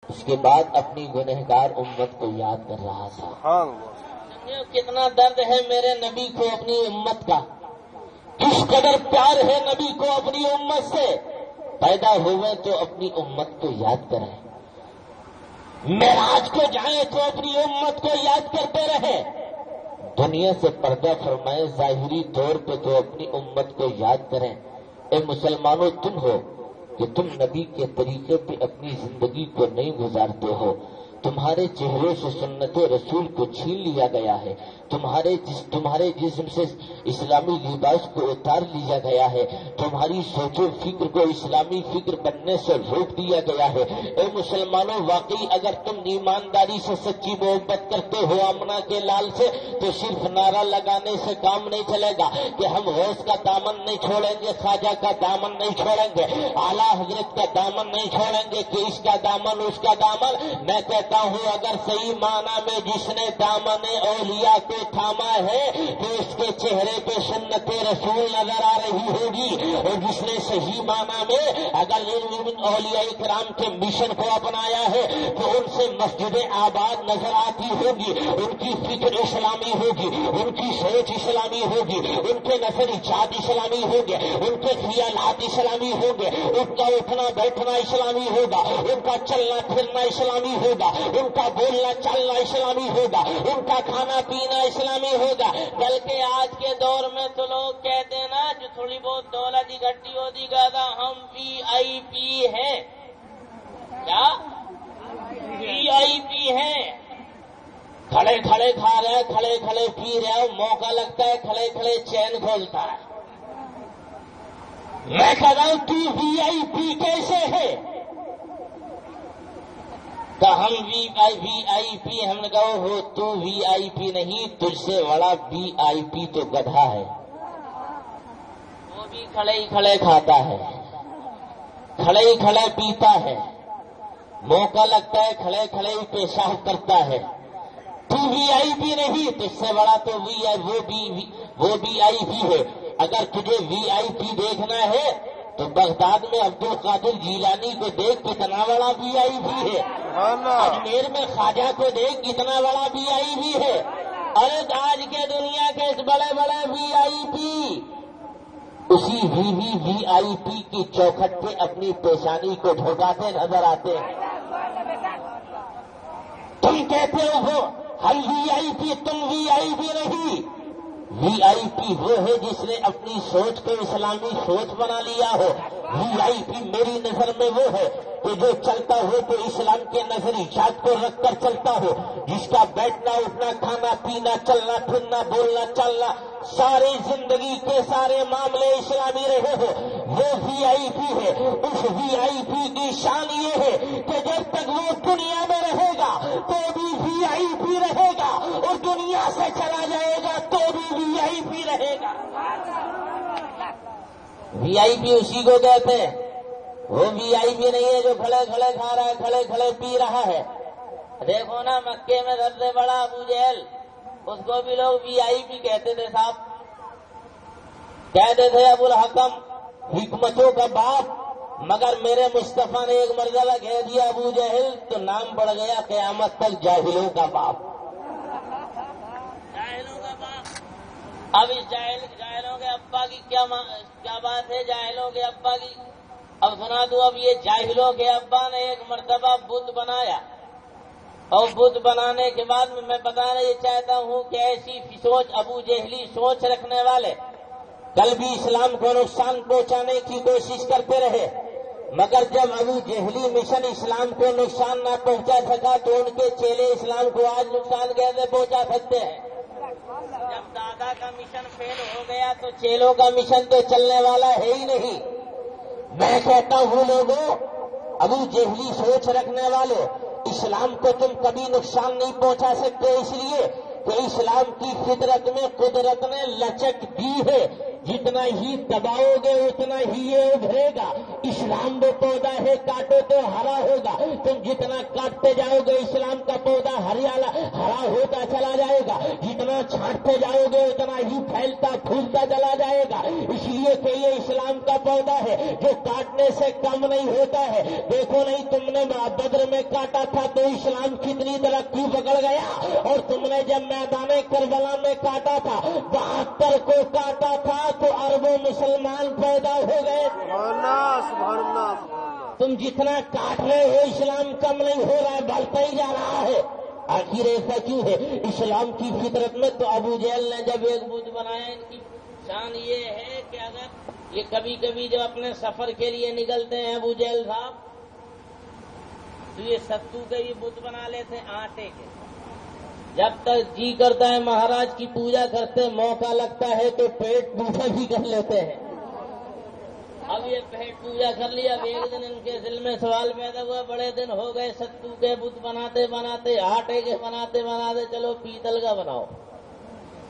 اس کے بعد اپنی گنہگار امت کو یاد کر رہا تھا۔ کتنا درد ہے میرے نبی کو اپنی امت کا، کس قدر پیار ہے نبی کو اپنی امت سے۔ پیدا ہوئے تو اپنی امت کو یاد کریں، معراج کو جائیں تو اپنی امت کو یاد کرتے رہیں، دنیا سے پردہ فرمائے ظاہری طور پہ تو اپنی امت کو یاد کریں۔ اے مسلمانوں، تم ہو کہ تم نبی کے طریقے پہ اپنی زندگی کو نہیں گزارتے ہو، تمہارے چہرے سے سنت رسول کو چھین لیا گیا ہے، تمہارے جسم سے اسلامی لباس کو اتار لیا گیا ہے، تمہاری سوچ و فکر کو اسلامی فکر بننے سے روک دیا گیا ہے۔ اے مسلمانوں، واقعی اگر تم ایمانداری سے سچی محبت کرتے ہو آمنہ کے لال سے تو صرف نعرہ لگانے سے کام نہیں چلے گا کہ ہم غوث کا دامن نہیں چھوڑیں گے، خواجہ کا دامن نہیں چھوڑیں گے، اعلیٰ حضرت کا دامن نہیں چھوڑیں گے کہ اس کا دامن اس کا دامن۔ میں کہتا ہوں اگر صحیح معنی میں جس نے دامن اولیاء کو تھاما ہے تو اس کے چہرے پہ سنت رسول نظر آ رہی ہوگی، اور جس نے صحیح معنی میں اگر اولیاء کرام کے مشن کو اپنایا ہے تو ان سے مسجد آباد نظر آتی ہوگی، ان کی فکر اسلامی ہوگی، ان کی سوچ اسلامی ہوگی، ان کے نظریات اسلامی ہوں گے، ان کے خیالات اسلامی ہوں گے، ان کا اٹھنا بیٹھنا اسلامی ہوگا، ان کا چلنا پھرنا اسلامی ہوگا، ان کا بولنا چلنا اسلامی ہوگا، ان کا کھانا پینا اسلامی ہوگا۔ بلکہ آج کے دور میں تو لوگ کہتے ہیں نا جو تھوڑی بہت دولت اکٹھی ہوتی گا ہم VIP ہیں، کیا VIP ہیں، کھڑے کھڑے کھا رہے ہیں، کھڑے کھڑے پی رہے ہیں، موقع لگتا ہے کھڑے کھڑے چین کھولتا ہے۔ میں کہہ رہا ہوں تو VIP کیسے ہے؟ تو ہم VIP، ہم نے کہا ہو تو VIP نہیں، تجھ سے بڑا VIP تو گدھا ہے، وہ بھی کھڑے ہی کھڑے کھاتا ہے، کھڑے ہی کھڑے پیتا ہے، موقع لگتا ہے کھڑے کھڑے ہی پیشاب کرتا ہے۔ تو VIP نہیں، تجھ سے بڑا تو وہ VIP ہے۔ اگر تجھے VIP دیکھنا ہے تو بغداد میں عبد القادر جیلانی کو دیکھ کتنا بڑا VIP ہے، اجمیر میں خواجہ کو دیکھ کتنا بڑا VIP ہے، اور آج کے دنیا کے بڑے بڑے VIP اسی VIP کی چوکھٹ پہ اپنی پیشانی کو ڈھکاتے نظر آتے ہیں۔ تم کہتے ہو ہم VIP، تم VIP نہیں۔ VIP وہ ہے جس نے اپنی سوچ کو اسلامی سوچ بنا لیا ہو۔ VIP میری نظر میں وہ ہے کہ جو چلتا ہو تو اسلام کے نظریات کو رکھ کر چلتا ہو، جس کا بیٹھنا اٹھنا کھانا پینا چلنا پھرنا بولنا چلنا ساری زندگی کے سارے معاملے اسلامی رہے ہو، وہ VIP ہے۔ اس VIP کی شان یہ ہے کہ جب تک وہ دنیا میں رہے گا تو بھی VIP رہے گا، اور دنیا سے چلا جائے گا تو بھی VIP رہے گا۔ VIP اسی کو کہتے ہیں، وہ VIP نہیں ہے جو کھڑے کھڑے کھا رہا ہے، کھڑے کھڑے پی رہا ہے۔ دیکھو نا مکے میں سب سے بڑا ابو جہل، اس کو بھی لوگ VIP کہتے تھے صاحب، کہتے تھے ابو الحکم حکمتوں کا باپ، مگر میرے مصطفیٰ نے ایک مرتبہ کہہ دیا ابو جہل تو نام پڑ گیا قیامت تک جاہلوں کا باپ، جاہلوں کا باپ۔ اب اس جاہلوں کے ابا کی کیا بات ہے؟ جاہلوں کے ابا کی اب سنا دوں۔ اب یہ جاہلوں کے ابا نے ایک مرتبہ بت بنایا، اور بت بنانے کے بعد میں بتانا یہ چاہتا ہوں کہ ایسی سوچ ابو جہلی سوچ رکھنے والے کل بھی اسلام کو نقصان پہنچانے کی کوشش کرتے رہے، مگر جب ابو جہلی مشن اسلام کو نقصان نہ پہنچا سکا تو ان کے چیلے اسلام کو آج نقصان کیسے پہنچا سکتے ہیں؟ جب دادا کا مشن فیل ہو گیا تو چیلوں کا مشن تو چلنے والا ہے ہی نہیں۔ میں کہتا ہوں لوگوں، ابو جہلی سوچ رکھنے والے، اسلام کو تم کبھی نقصان نہیں پہنچا سکتے، اس لیے کہ اسلام کی فطرت میں قدرت نے لچک دی ہے، جتنا ہی دباؤ گے اتنا ہی یہ ابھرے گا۔ اسلام وہ پودا ہے کاٹو تو ہرا ہوگا، تم جتنا کاٹتے جاؤ گے اسلام کا پودا پیدا ہرا ہوتا چلا جائے گا. جتنا چھانٹتے جاؤ گے اتنا ہی پھیلتا پھولتا چلا جائے گا. اس لیے کہ یہ اسلام کا پودا ہے جو کاٹنے سے کم نہیں ہوتا ہے. دیکھو نہیں تم نے بدر میں کاٹا تھا تو اسلام کتنی درختی پکڑ گیا، اور تم نے جب میدان کربلا میں کاٹا تھا 72 کو کاٹا تھا تو اربوں مسلمان پیدا ہو گئے. تم جتنا کاٹ رہے ہو اسلام کم نہیں ہو رہا ہے، بڑھتا ہی جا رہا ہے. آخر ایسا کیوں ہے؟ اسلام کی فطرت میں تو ابو جہل نے جب ایک بت بنایا، ان کی شان یہ ہے کہ اگر یہ کبھی کبھی جب اپنے سفر کے لیے نکلتے ہیں ابو جہل صاحب تو یہ ستو کے بھی بت بنا لیتے ہیں آٹے کے. جب تک جی کرتا ہے مہاراج کی پوجا کرتے، موقع لگتا ہے تو پیٹ پوجا بھی کر لیتے ہیں. اب یہ پیٹ پوجا کر لیا. اب ایک دن ان کے دل میں سوال پیدا ہوا، بڑے دن ہو گئے ستو کے بت بناتے بناتے، آٹے کے بناتے بناتے، چلو پیتل کا بناؤ.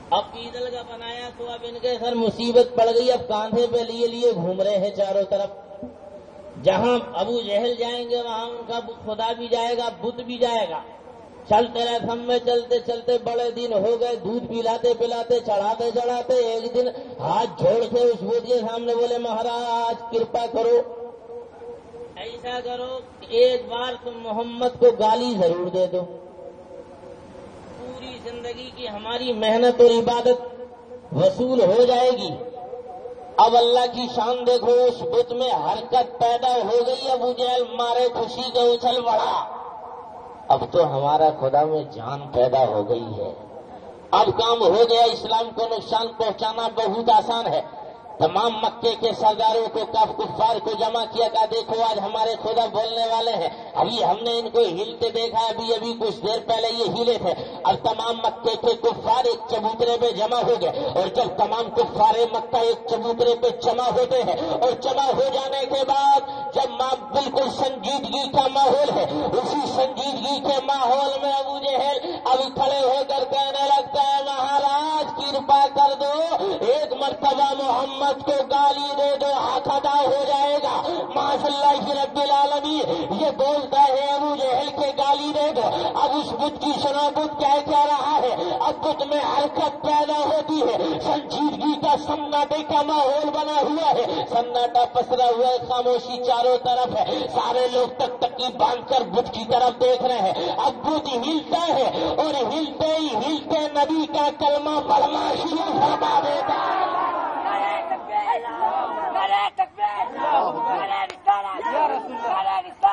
اب پیتل کا بنایا تو اب ان کے سر مصیبت پڑ گئی. اب کاندھے پہ لیے گھوم رہے ہیں چاروں طرف. جہاں ابو جہل جائیں گے وہاں ان کا خدا بھی جائے گا، بت بھی جائے گا. چلتے رہے ہم میں چلتے چلتے بڑے دن ہو گئے. دودھ پلاتے پلاتے چڑھاتے چڑھاتے ایک دن ہاتھ جوڑ کے اس بت کے سامنے بولے، مہاراج کرپا کرو، ایسا کرو ایک بار تم محمد کو گالی ضرور دے دو. پوری زندگی کی ہماری محنت اور عبادت وصول ہو جائے گی. اب اللہ کی شان دیکھو، اس بت میں حرکت پیدا ہو گئی. ابو جہل مارے خوشی کا اچھل پڑا. اب تو ہمارا خدا میں جان پیدا ہو گئی ہے. اب کام ہو گیا. اسلام کو نقصان پہنچانا بہت آسان ہے. تمام مکے کے سرداروں کو کفار کو جمع کیا، کہا دیکھو آج ہمارے خدا بولنے والے ہیں. ابھی ہم نے ان کو ہلتے دیکھا، ابھی کچھ دیر پہلے یہ ہلے تھے. اب تمام مکے کے کفار ایک چبوترے پہ جمع ہو گئے، اور جب تمام کفار مکہ ایک چبوترے پہ جمع ہوتے ہیں اور جمع ہو جانے کے بعد جب بالکل سنجیدگی کا ماحول ہے، اسی سنجیدگی کے ماحول میں ابو جہل ابھی کھڑے ہو کر کہنے لگتا ہے، مہاراج کرپا کر دو، ایک مرتبہ محمد کو گالی دے دو، حق ادا ہو جائے گا. معاذ اللہ رب العالمین یہ بولتا ہے ابو جہل کے گالی دے دو. اب اس بت کی سنا بت کہہ رہا ہے. اب بت میں حرکت پیدا ہوتی ہے، سنجیدگی کا سناٹے کا ماحول بنا ہوا ہے، سناٹا پسرا ہوا ہے، خاموشی چاروں طرف ہے. سارے لوگ تک تکی باندھ کر بت کی طرف دیکھ رہے ہیں. اب بت ہلتا ہے اور ہلتے ہی ہلتے نبی کا کلمہ پڑھنا شروع فرما دیتا ہے.